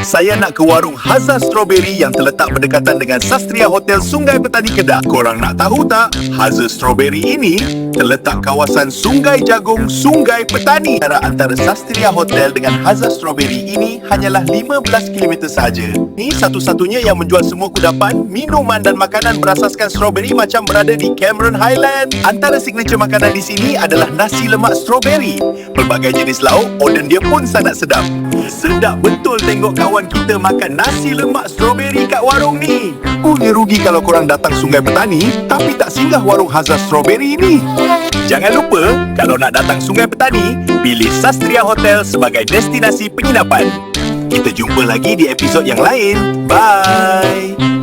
Saya nak ke warung Haza Strawberry yang terletak berdekatan dengan Sastria Hotel Sungai Petani Kedah. Korang nak tahu tak? Haza Strawberry ini terletak kawasan Sungai Jagung, Sungai Petani. Jarak antara Sastria Hotel dengan Haza Strawberry ini hanyalah 15 km sahaja. Ini satu-satunya yang menjual semua kudapan, minuman dan makanan berasaskan strawberry macam berada di Cameron Highland. Antara signature makanan di sini adalah nasi lemak strawberry. Pelbagai jenis lauk, oden dia pun sangat sedap. Sedap betul tengok kawan kita makan nasi lemak strawberry kat warung ni. Rugi kalau korang datang Sungai Petani tapi tak singgah warung Haza Strawberry ni. Jangan lupa, kalau nak datang Sungai Petani, pilih Sastria Hotel sebagai destinasi penginapan. Kita jumpa lagi di episod yang lain. Bye!